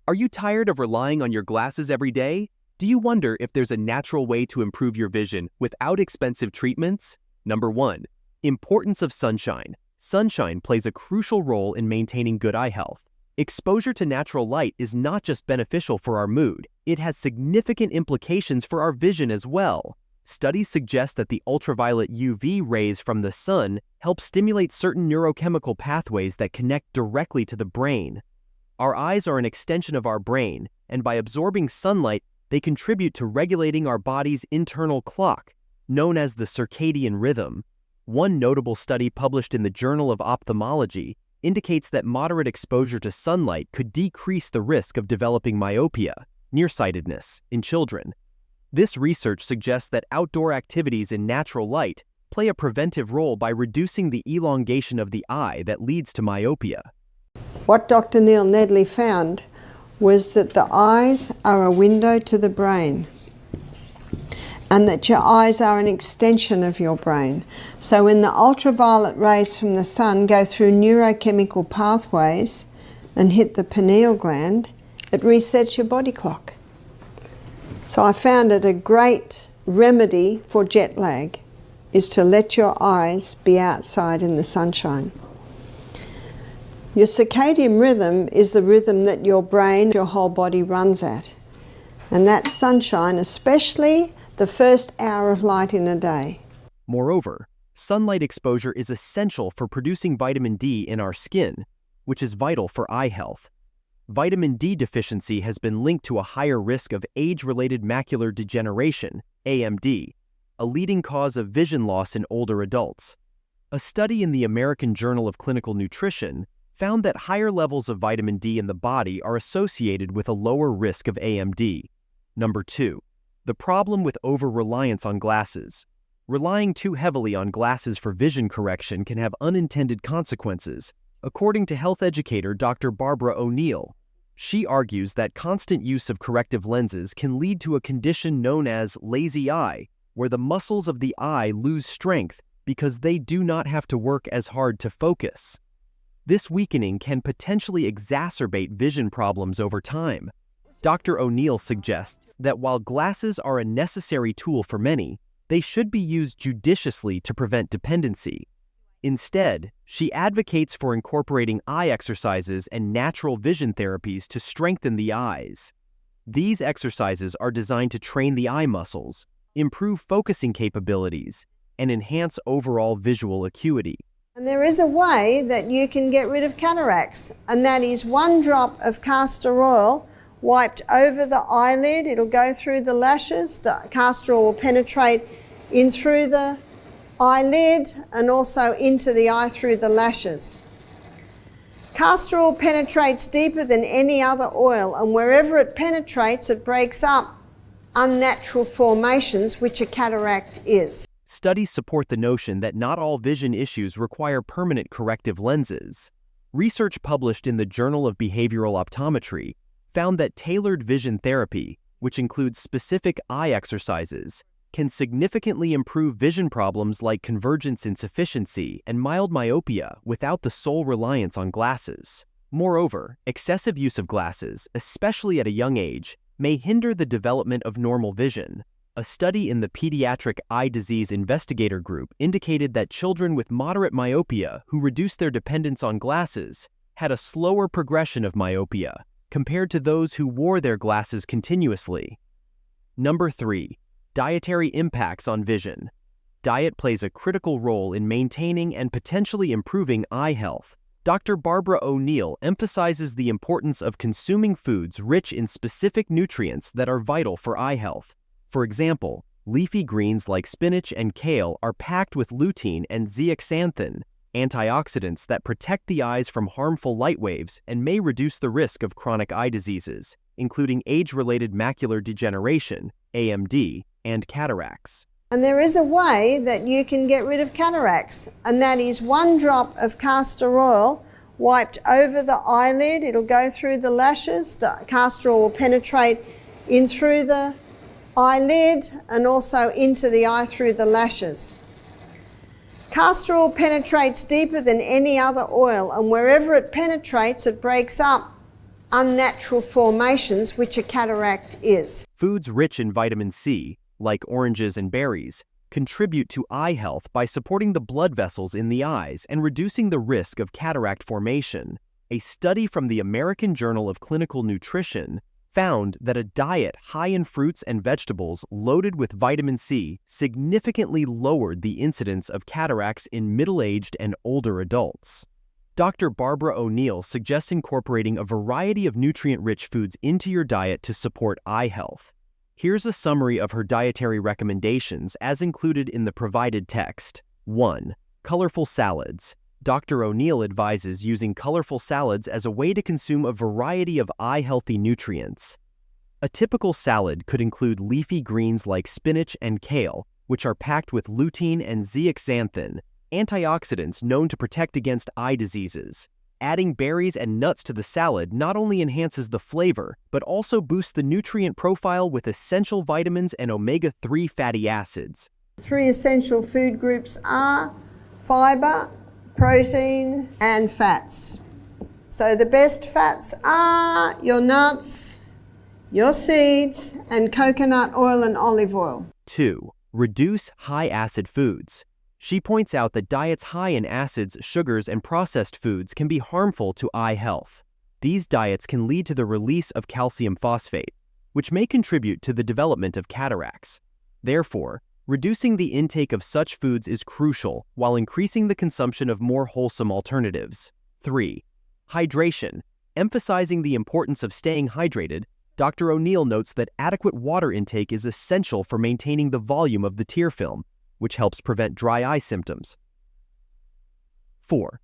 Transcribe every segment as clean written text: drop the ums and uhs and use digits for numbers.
Are you tired of relying on your glasses every day? Do you wonder if there's a natural way to improve your vision without expensive treatments? Number 1. Importance of sunshine. Sunshine plays a crucial role in maintaining good eye health. Exposure to natural light is not just beneficial for our mood, it has significant implications for our vision as well. Studies suggest that the ultraviolet UV rays from the sun help stimulate certain neurochemical pathways that connect directly to the brain. Our eyes are an extension of our brain, and by absorbing sunlight, they contribute to regulating our body's internal clock, known as the circadian rhythm. One notable study published in the Journal of Ophthalmology indicates that moderate exposure to sunlight could decrease the risk of developing myopia, nearsightedness, in children. This research suggests that outdoor activities in natural light play a preventive role by reducing the elongation of the eye that leads to myopia. What Dr. Neil Nedley found was that the eyes are a window to the brain, and that your eyes are an extension of your brain. So when the ultraviolet rays from the sun go through neurochemical pathways and hit the pineal gland, it resets your body clock. So I found it a great remedy for jet lag, is to let your eyes be outside in the sunshine. Your circadian rhythm is the rhythm that your brain, your whole body runs at. And that's sunshine, especially the first hour of light in a day. Moreover, sunlight exposure is essential for producing vitamin D in our skin, which is vital for eye health. Vitamin D deficiency has been linked to a higher risk of age-related macular degeneration, AMD, a leading cause of vision loss in older adults. A study in the American Journal of Clinical Nutrition found that higher levels of vitamin D in the body are associated with a lower risk of AMD. Number 2. The problem with over-reliance on glasses. Relying too heavily on glasses for vision correction can have unintended consequences, according to health educator Dr. Barbara Oneill. She argues that constant use of corrective lenses can lead to a condition known as lazy eye, where the muscles of the eye lose strength because they do not have to work as hard to focus. This weakening can potentially exacerbate vision problems over time. Dr. Oneill suggests that while glasses are a necessary tool for many, they should be used judiciously to prevent dependency. Instead, she advocates for incorporating eye exercises and natural vision therapies to strengthen the eyes. These exercises are designed to train the eye muscles, improve focusing capabilities, and enhance overall visual acuity. And there is a way that you can get rid of cataracts, and that is 1 drop of castor oil wiped over the eyelid. It'll go through the lashes. The castor oil will penetrate in through the eyelid and also into the eye through the lashes. Castor oil penetrates deeper than any other oil, and wherever it penetrates, it breaks up unnatural formations, which a cataract is. Studies support the notion that not all vision issues require permanent corrective lenses. Research published in the Journal of Behavioral Optometry found that tailored vision therapy, which includes specific eye exercises, can significantly improve vision problems like convergence insufficiency and mild myopia without the sole reliance on glasses. Moreover, excessive use of glasses, especially at a young age, may hinder the development of normal vision. A study in the Pediatric Eye Disease Investigator Group indicated that children with moderate myopia who reduced their dependence on glasses had a slower progression of myopia compared to those who wore their glasses continuously. Number 3. Dietary impacts on vision. Diet plays a critical role in maintaining and potentially improving eye health. Dr. Barbara Oneill emphasizes the importance of consuming foods rich in specific nutrients that are vital for eye health. For example, leafy greens like spinach and kale are packed with lutein and zeaxanthin, antioxidants that protect the eyes from harmful light waves and may reduce the risk of chronic eye diseases, including age-related macular degeneration, AMD, and cataracts. And there is a way that you can get rid of cataracts, and that is 1 drop of castor oil wiped over the eyelid. It'll go through the lashes. The castor oil will penetrate in through the eyelid and also into the eye through the lashes. Castor oil penetrates deeper than any other oil, and wherever it penetrates, it breaks up unnatural formations, which a cataract is. Foods rich in vitamin C, like oranges and berries, contribute to eye health by supporting the blood vessels in the eyes and reducing the risk of cataract formation. A study from the American Journal of Clinical Nutrition found that a diet high in fruits and vegetables loaded with vitamin C significantly lowered the incidence of cataracts in middle-aged and older adults. Dr. Barbara Oneill suggests incorporating a variety of nutrient-rich foods into your diet to support eye health. Here's a summary of her dietary recommendations as included in the provided text. 1. Colorful salads. Dr. Oneill advises using colorful salads as a way to consume a variety of eye-healthy nutrients. A typical salad could include leafy greens like spinach and kale, which are packed with lutein and zeaxanthin, antioxidants known to protect against eye diseases. Adding berries and nuts to the salad not only enhances the flavor, but also boosts the nutrient profile with essential vitamins and omega-3 fatty acids. 3 essential food groups are fiber, protein, and fats. So the best fats are your nuts, your seeds, and coconut oil and olive oil. 2. Reduce high-acid foods. She points out that diets high in acids, sugars, and processed foods can be harmful to eye health. These diets can lead to the release of calcium phosphate, which may contribute to the development of cataracts. Therefore, reducing the intake of such foods is crucial while increasing the consumption of more wholesome alternatives. 3. Hydration. Emphasizing the importance of staying hydrated, Dr. Oneill notes that adequate water intake is essential for maintaining the volume of the tear film, which helps prevent dry eye symptoms. 4.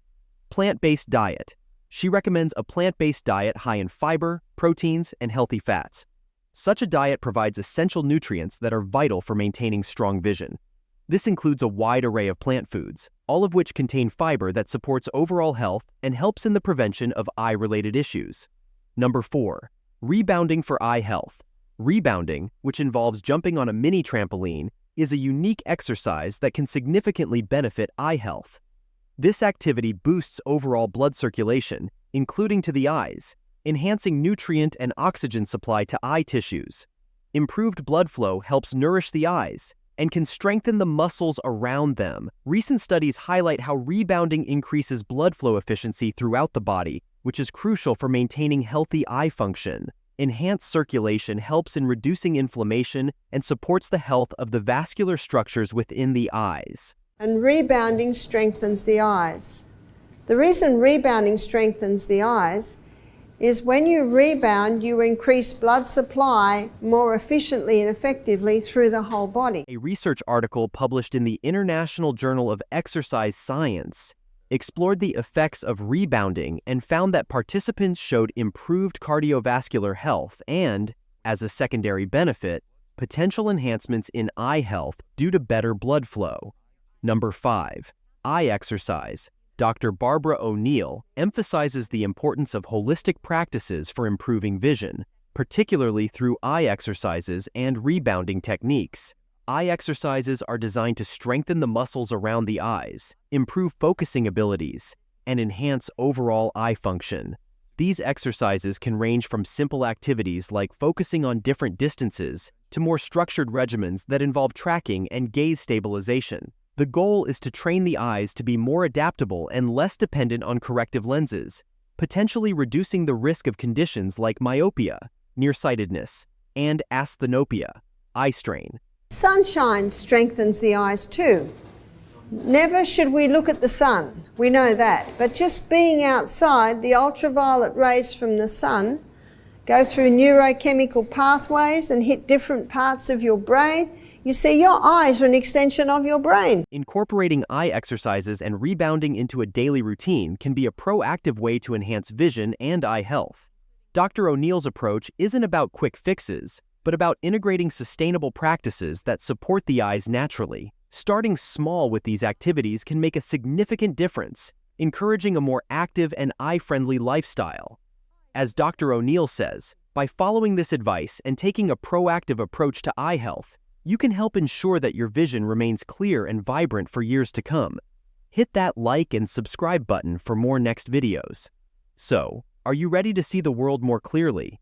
Plant-based diet. She recommends a plant-based diet high in fiber, proteins, and healthy fats. Such a diet provides essential nutrients that are vital for maintaining strong vision. This includes a wide array of plant foods, all of which contain fiber that supports overall health and helps in the prevention of eye-related issues. Number 4. Rebounding for eye health. Rebounding, which involves jumping on a mini trampoline, is a unique exercise that can significantly benefit eye health. This activity boosts overall blood circulation, including to the eyes, enhancing nutrient and oxygen supply to eye tissues. Improved blood flow helps nourish the eyes and can strengthen the muscles around them. Recent studies highlight how rebounding increases blood flow efficiency throughout the body, which is crucial for maintaining healthy eye function. Enhanced circulation helps in reducing inflammation and supports the health of the vascular structures within the eyes. And rebounding strengthens the eyes. The reason rebounding strengthens the eyes is when you rebound, you increase blood supply more efficiently and effectively through the whole body. A research article published in the International Journal of Exercise Science explored the effects of rebounding and found that participants showed improved cardiovascular health and, as a secondary benefit, potential enhancements in eye health due to better blood flow. Number 5. Eye exercise. Dr. Barbara Oneill emphasizes the importance of holistic practices for improving vision, particularly through eye exercises and rebounding techniques. Eye exercises are designed to strengthen the muscles around the eyes, improve focusing abilities, and enhance overall eye function. These exercises can range from simple activities like focusing on different distances to more structured regimens that involve tracking and gaze stabilization. The goal is to train the eyes to be more adaptable and less dependent on corrective lenses, potentially reducing the risk of conditions like myopia, nearsightedness, and asthenopia, eye strain. Sunshine strengthens the eyes too. Never should we look at the sun, we know that, but just being outside, the ultraviolet rays from the sun go through neurochemical pathways and hit different parts of your brain. You see, your eyes are an extension of your brain. Incorporating eye exercises and rebounding into a daily routine can be a proactive way to enhance vision and eye health. Dr. Oneill's approach isn't about quick fixes, but about integrating sustainable practices that support the eyes naturally. Starting small with these activities can make a significant difference, encouraging a more active and eye-friendly lifestyle. As Dr. Oneill says, by following this advice and taking a proactive approach to eye health, you can help ensure that your vision remains clear and vibrant for years to come. Hit that like and subscribe button for more next videos. So, Are you ready to see the world more clearly?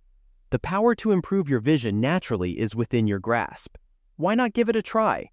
The power to improve your vision naturally is within your grasp. Why not give it a try?